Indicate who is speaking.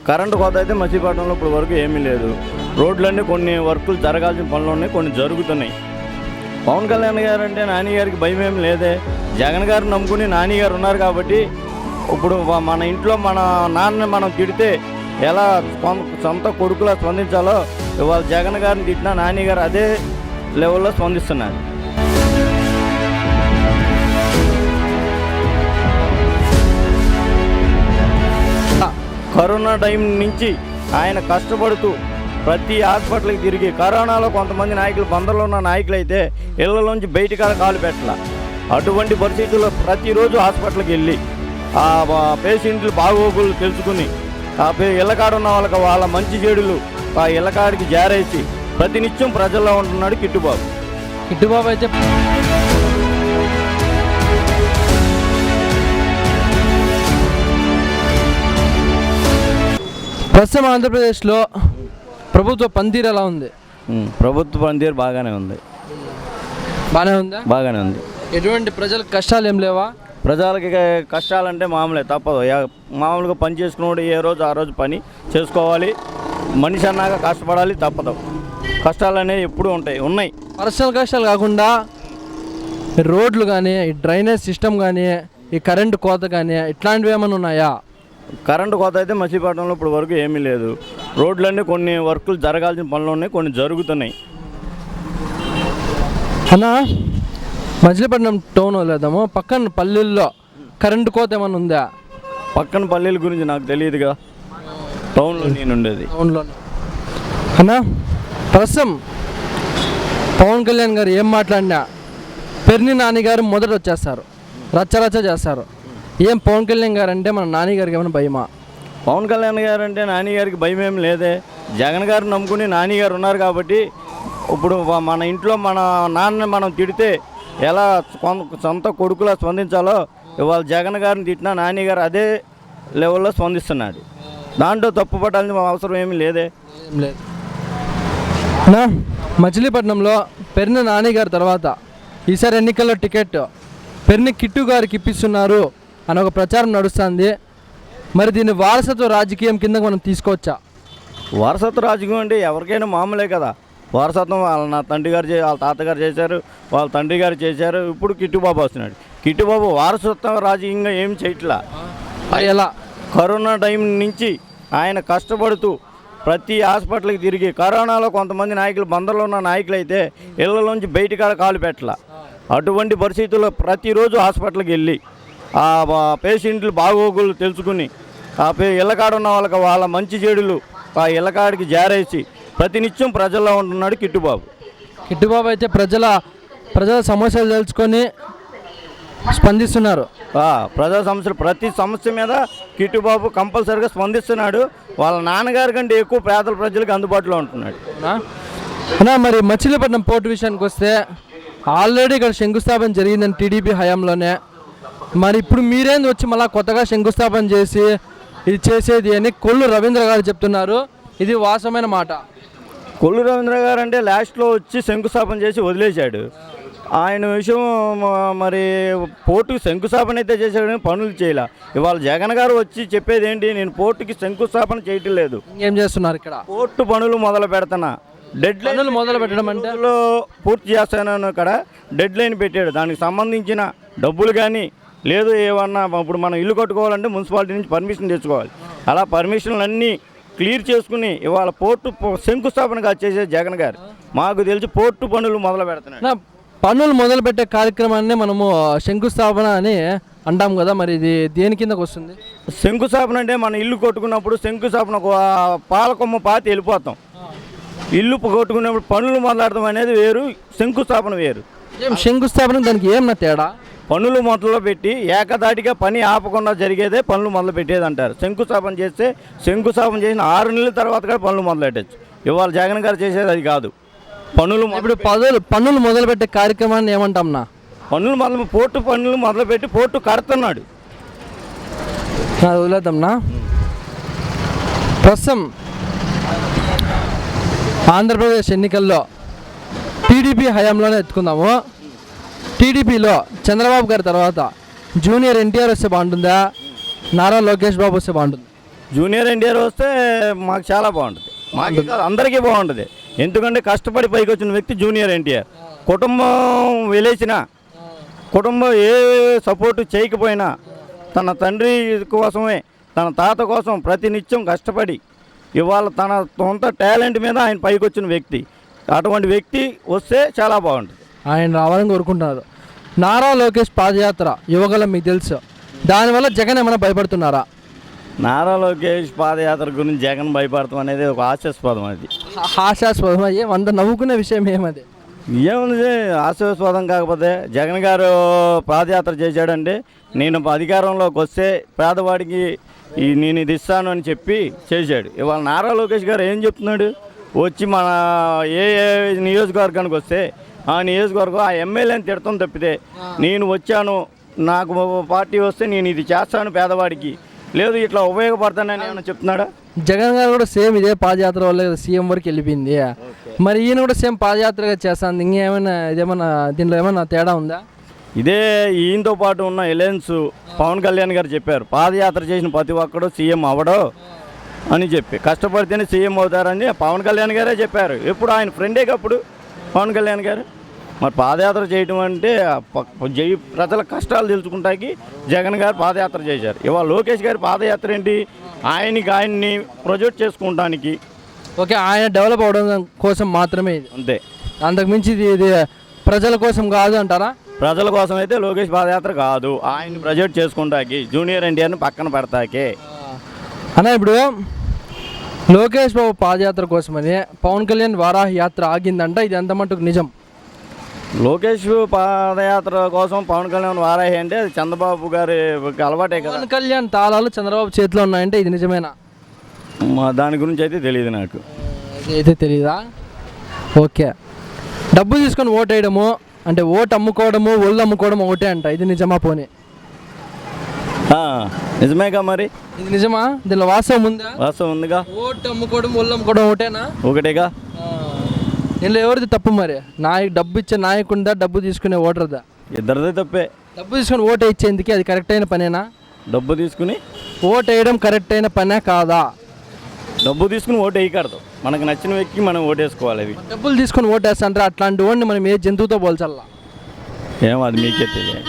Speaker 1: Current కోత అయితే మచిలీపట్నంలో ఇప్పుడు వరకు ఏమీ లేదు. రోడ్లన్నీ కొన్ని వర్కులు జరగాల్సిన పనులు ఉన్నాయి, కొన్ని జరుగుతున్నాయి. పవన్ కళ్యాణ్ గారు అంటే నాని గారికి భయం ఏమి లేదే. జగన్ గారు నమ్ముకుని నాని గారు ఉన్నారు కాబట్టి ఇప్పుడు మన ఇంట్లో మన నాన్నని మనం తిడితే ఎలా సొంత కొడుకులా స్పందించాలో ఇవాళ జగన్ గారిని తిట్టినా నాని గారు అదే లెవెల్లో స్పందిస్తున్నారు. కరోనా టైం నుంచి ఆయన కష్టపడుతూ ప్రతి హాస్పిటల్కి తిరిగి, కరోనాలో కొంతమంది నాయకులు బందర్లో ఉన్న నాయకులు అయితే ఇళ్లలోంచి బయటికి కాలు పెట్టాల. అటువంటి పరిస్థితుల్లో ప్రతిరోజు హాస్పిటల్కి వెళ్ళి ఆ పేషెంట్లు బాగోగులు తెలుసుకుని ఆ ఇళ్ళకాడ ఉన్న వాళ్ళకి వాళ్ళ మంచి చెడులు ఆ ఇళ్ళకాడికి జారేసి ప్రతినిత్యం ప్రజల్లో ఉంటున్నాడు కిట్టుబాబు.
Speaker 2: కిట్టుబాబు అయితే ప్రస్తుతం ఆంధ్రప్రదేశ్లో ప్రభుత్వ పనితీరు ఎలా ఉంది?
Speaker 1: ప్రభుత్వ పనితీరు బాగానే ఉంది. బాగానే ఉంది.
Speaker 2: ఎటువంటి ప్రజలకు కష్టాలు ఏం లేవా?
Speaker 1: ప్రజలకి కష్టాలంటే మామూలే, తప్పదు. మామూలుగా పని చేసుకున్నప్పుడు ఏ రోజు ఆ రోజు పని చేసుకోవాలి. మనిషి అన్నాక కష్టపడాలి, తప్పదు. కష్టాలు అనేవి ఎప్పుడూ ఉన్నాయి.
Speaker 2: పర్సనల్ కష్టాలు కాకుండా రోడ్లు కానీ, ఈ డ్రైనేజ్ సిస్టమ్ కానీ, ఈ కరెంటు కోత కానీ ఇట్లాంటివి ఏమైనా ఉన్నాయా?
Speaker 1: కరెంటు కోత అయితే మచిలీపట్నంలో ఇప్పుడు వరకు ఏమీ లేదు. రోడ్లన్నీ కొన్ని వర్కులు జరగాల్సిన పనులు ఉన్నాయి, కొన్ని జరుగుతున్నాయి.
Speaker 2: అన్నా, మచిలీపట్నం టౌన్ వదిలేద్దాము, పక్కన పల్లెల్లో కరెంటు కోత ఏమైనా ఉందా?
Speaker 1: పక్కన పల్లెల గురించి నాకు తెలియదుగా, టౌన్లో నేను ఉండేది.
Speaker 2: టౌన్లో అన్నా, ప్రస్తుతం పవన్ కళ్యాణ్ గారు ఏం మాట్లాడినా పెర్ని నాని గారు మొదట వచ్చేస్తారు, రచ్చరచ్చ చేస్తారు. ఏం పవన్ కళ్యాణ్ గారు అంటే మన నాని గారికి ఏమైనా భయమా?
Speaker 1: పవన్ కళ్యాణ్ గారు అంటే నాని గారికి భయం ఏమి లేదే. జగన్ గారు నమ్ముకుని నాని గారు ఉన్నారు కాబట్టి ఇప్పుడు మన ఇంట్లో మన నాన్నని మనం తిడితే ఎలా సొంత కొడుకులా స్పందించాలో ఇవాళ జగన్ గారిని తిట్టినా నాని గారు అదే లెవెల్లో స్పందిస్తున్నాడు. దాంట్లో తప్పు పడాల్సిన అవసరం ఏమీ లేదే.
Speaker 2: ఏం లేదు. మచిలీపట్నంలో పెర్ని నాని గారి తర్వాత ఈసారి ఎన్నికల్లో టికెట్ పెర్ని కిట్టు గారికి ఇప్పిస్తున్నారు అని ఒక ప్రచారం నడుస్తుంది. మరి దీన్ని వారసత్వ రాజకీయం కింద మనం తీసుకోవచ్చా?
Speaker 1: వారసత్వ రాజకీయం అంటే ఎవరికైనా మామూలే కదా. వారసత్వం నా తండ్రి గారు వాళ్ళ తాతగారు చేశారు, వాళ్ళ తండ్రి గారు చేశారు, ఇప్పుడు కిట్టుబాబు వస్తున్నాడు. కిట్టుబాబు వారసత్వ రాజకీయంగా ఏం చేయట్లా.
Speaker 2: ఎలా
Speaker 1: కరోనా టైం నుంచి ఆయన కష్టపడుతూ ప్రతి హాస్పిటల్కి తిరిగి, కరోనాలో కొంతమంది నాయకులు బందర్లో ఉన్న నాయకులు అయితే ఇళ్లలోంచి బయటికి కాలు పెట్టాల. అటువంటి పరిస్థితుల్లో ప్రతిరోజు హాస్పిటల్కి వెళ్ళి ఆ పేషెంట్లు బాగోగులు తెలుసుకుని ఆ ఇళ్ళకాడ ఉన్న వాళ్ళకి వాళ్ళ మంచి చెడులు ఆ ఇళ్ళకాడికి జారేసి ప్రతినిత్యం ప్రజల్లో ఉంటున్నాడు కిట్టుబాబు.
Speaker 2: కిట్టుబాబు అయితే ప్రజల సమస్యలు తెలుసుకొని స్పందిస్తున్నారు.
Speaker 1: ప్రజా సమస్యలు ప్రతి సమస్య మీద కిట్టుబాబు కంపల్సరీగా స్పందిస్తున్నాడు. వాళ్ళ నాన్నగారి కంటే ఎక్కువ పేదల ప్రజలకు అందుబాటులో ఉంటున్నాడు.
Speaker 2: అన్నా, మరి మచిలీపట్నం పోర్టు విషయానికి వస్తే ఆల్రెడీ ఇక్కడ శంకుస్థాపన జరిగిందని టీడీపీ హయాంలోనే. మరి ఇప్పుడు మీరేంది వచ్చి మళ్ళీ కొత్తగా శంకుస్థాపన చేసి ఇది చేసేది అని కొల్లు రవీంద్ర గారు చెప్తున్నారు. ఇది వాస్తవమైన మాట?
Speaker 1: కొల్లు రవీంద్ర గారు అంటే లాస్ట్లో వచ్చి శంకుస్థాపన చేసి వదిలేశాడు. ఆయన విషయం మరి పోర్టుకి శంకుస్థాపన అయితే చేశాడు, పనులు చేయలే. ఇవాళ జగన్ గారు వచ్చి చెప్పేది ఏంటి, నేను పోర్టుకి శంకుస్థాపన చేయటం లేదు,
Speaker 2: ఏం చేస్తున్నారు ఇక్కడ,
Speaker 1: పోర్టు పనులు మొదలు పెడుతున్నా, డెడ్ లైన్
Speaker 2: మొదలు పెట్టడం అంటే
Speaker 1: పూర్తి చేస్తానని ఇక్కడ డెడ్ లైన్ పెట్టాడు. దానికి సంబంధించిన డబ్బులు కానీ లేదు ఏమన్నా, ఇప్పుడు మనం ఇల్లు కట్టుకోవాలంటే మున్సిపాలిటీ నుంచి పర్మిషన్ తెచ్చుకోవాలి. అలా పర్మిషన్లు అన్నీ క్లియర్ చేసుకుని ఇవాళ పోర్టు శంకుస్థాపనగా చేసే జగన్ గారు మాకు తెలిసి పోర్టు పనులు మొదలు పెడుతున్నాడు.
Speaker 2: పనులు మొదలుపెట్టే కార్యక్రమాన్ని మనము శంకుస్థాపన అని అంటాం కదా, మరి ఇది దేని కిందకు వస్తుంది?
Speaker 1: శంకుస్థాపన అంటే మన ఇల్లు కొట్టుకున్నప్పుడు శంకుస్థాపన పాలకొమ్మ పాతి వెళ్ళిపోతాం. ఇల్లు కొట్టుకున్నప్పుడు పనులు మొదలెడతాం అనేది వేరు, శంకుస్థాపన వేరు.
Speaker 2: శంకుస్థాపన దానికి ఏమన్నా తేడా?
Speaker 1: పనులు మొదలు పెట్టి ఏకదాటిగా పని ఆపకుండా జరిగేదే పనులు మొదలు పెట్టేది అంటారు. శంకుస్థాపన చేస్తే శంకుస్థాపన చేసిన 6 నెలల తర్వాత కూడా పనులు మొదలెట్టచ్చు. ఇవాళ జగన్ గారు చేసేది అది కాదు. ఇప్పుడు
Speaker 2: పనులు మొదలుపెట్టే కార్యక్రమాన్ని ఏమంటాంనా?
Speaker 1: పోర్టు పనులు మొదలుపెట్టి పోర్టు కడుతున్నాడు.
Speaker 2: వదిలేద్దాంనా. ప్రస్తుతం ఆంధ్రప్రదేశ్ ఎన్నికల్లో టీడీపీ హయాంలోనే ఎత్తుకుందాము. టీడీపీలో చంద్రబాబు గారి తర్వాత జూనియర్ ఎన్టీఆర్ వస్తే బాగుంటుందా, నారా లోకేష్ బాబు వస్తే బాగుంటుంది?
Speaker 1: జూనియర్ ఎన్టీఆర్ వస్తే మాకు చాలా బాగుంటుంది, మాకు కాదు అందరికీ బాగుంటుంది. ఎందుకంటే కష్టపడి పైకి వచ్చిన వ్యక్తి జూనియర్ ఎన్టీఆర్. కుటుంబం వెలేసినా, కుటుంబం ఏ సపోర్టు చేయకపోయినా తన తండ్రి కోసమే, తన తాత కోసం ప్రతినిత్యం కష్టపడి ఇవాళ తన సొంత టాలెంట్ మీద ఆయన పైకి వచ్చిన వ్యక్తి. అటువంటి వ్యక్తి వస్తే చాలా బాగుంటుంది.
Speaker 2: ఆయన రావాలని కోరుకుంటున్నారు. నారా లోకేష్ పాదయాత్ర యువగలం మీకు తెలుసు, దానివల్ల జగన్ ఏమైనా భయపడుతున్నారా?
Speaker 1: నారా లోకేష్ పాదయాత్ర గురించి జగన్ భయపడతాం అనేది ఒక హాస్యాస్పదం. అది
Speaker 2: హాస్యాస్పదం అయ్యే వంద నవ్వుకునే విషయం ఏమది?
Speaker 1: ఏముంది హాస్యాస్పదం కాకపోతే జగన్ గారు పాదయాత్ర చేశాడంటే నేను అధికారంలోకి వస్తే పేదవాడికి నేను ఇది ఇస్తాను అని చెప్పి చేశాడు. ఇవాళ నారా లోకేష్ గారు ఏం చెప్తున్నాడు? వచ్చి మన ఏ నియోజకవర్గానికి వస్తే ఆ నియోజకవర్గం ఆ ఎమ్మెల్యేని తిడతాం తప్పితే నేను వచ్చాను, నాకు పార్టీ వస్తే నేను ఇది చేస్తాను పేదవాడికి, లేదు ఇట్లా ఉపయోగపడతానని ఏమైనా చెప్తున్నాడా?
Speaker 2: జగన్ గారు కూడా సేమ్ ఇదే పాదయాత్ర వల్ల సీఎం వరకు వెళ్ళిపోయింది. మరి ఈయన కూడా సేమ్ పాదయాత్రగా చేస్తాను, ఇంకేమైనా ఇదేమన్నా దీంట్లో ఏమైనా తేడా ఉందా?
Speaker 1: ఇదే ఈయనతో పాటు ఉన్న ఎలయన్స్ పవన్ కళ్యాణ్ గారు చెప్పారు, పాదయాత్ర చేసిన ప్రతి ఒక్కడు సీఎం అవ్వడు అని చెప్పి, కష్టపడితేనే సీఎం అవుతారని పవన్ కళ్యాణ్ గారే చెప్పారు. ఎప్పుడు ఆయన ఫ్రెండే కప్పుడు పవన్ కళ్యాణ్ గారు. మరి పాదయాత్ర చేయడం అంటే ప్రజల కష్టాలు తెలుసుకుంటాకి జగన్ గారు పాదయాత్ర చేశారు. ఇవాళ లోకేష్ గారి పాదయాత్ర ఏంటి? ఆయన్ని ప్రొజెక్ట్ చేసుకుంటానికి,
Speaker 2: ఓకే, ఆయన డెవలప్ అవడం కోసం మాత్రమే ఇది,
Speaker 1: అంతే.
Speaker 2: అంతకుమించి ఇది ప్రజల కోసం కాదు అంటారా?
Speaker 1: ప్రజల కోసం అయితే లోకేష్ పాదయాత్ర కాదు, ఆయన్ని ప్రొజెక్ట్ చేసుకుంటాకి, జూనియర్ ఎన్టీఆర్ని పక్కన పెడతాకే.
Speaker 2: అన్న ఇప్పుడు లోకేష్ బాబు పాదయాత్ర కోసమని పవన్ కళ్యాణ్ వారాహి యాత్ర ఆగిందంట, ఇది ఎంత మటుకు నిజం?
Speaker 1: లోకేష్ పాదయాత్ర కోసం పవన్ కళ్యాణ్ వారాహి అంటే అది చంద్రబాబు గారి అలవాటే కదా.
Speaker 2: పవన్ కళ్యాణ్ తాళాలు చంద్రబాబు చేతిలో ఉన్నాయంటే ఇది నిజమేనా?
Speaker 1: దాని గురించి అయితే తెలియదు నాకు.
Speaker 2: అయితే తెలీదా? ఓకే, డబ్బు తీసుకొని ఓటు వేయడము అంటే ఓటు అమ్ముకోవడము, ఒళ్ళు అమ్ముకోవడం ఒకటే అంట, ఇది నిజమా? పోనీ
Speaker 1: నిజమేగా మరి.
Speaker 2: ఇది నిజమా? దీనిలో వాస్తవం ఉందా?
Speaker 1: వాస్తవం ఉందిగా.
Speaker 2: ఓటు అమ్ముకోవడం, ఒళ్ళు అమ్ముకోవడం ఒకటేనా?
Speaker 1: ఒకటేగా.
Speaker 2: దీనిలో ఎవరిది తప్పు మరి? డబ్బు ఇచ్చే నాయకుడిదా, డబ్బు తీసుకునే ఓటర్దా?
Speaker 1: ఇద్దరిదే తప్పే.
Speaker 2: డబ్బు తీసుకొని ఓటు ఇచ్చేందుకు అది కరెక్ట్ అయిన పనేనా?
Speaker 1: డబ్బు తీసుకుని
Speaker 2: ఓటు వేయడం కరెక్ట్ అయిన పనే కాదా?
Speaker 1: డబ్బు తీసుకుని ఓటు వేయకూడదు, మనకు నచ్చిన వ్యక్తికి మనం ఓటేసుకోవాలి. అది
Speaker 2: డబ్బులు తీసుకొని ఓటు వేస్తా అంటే అట్లాంటి వాడిని మనం ఏ జంతువుతో పోల్చాలా?
Speaker 1: ఏమో అది మీకే తెలియదు.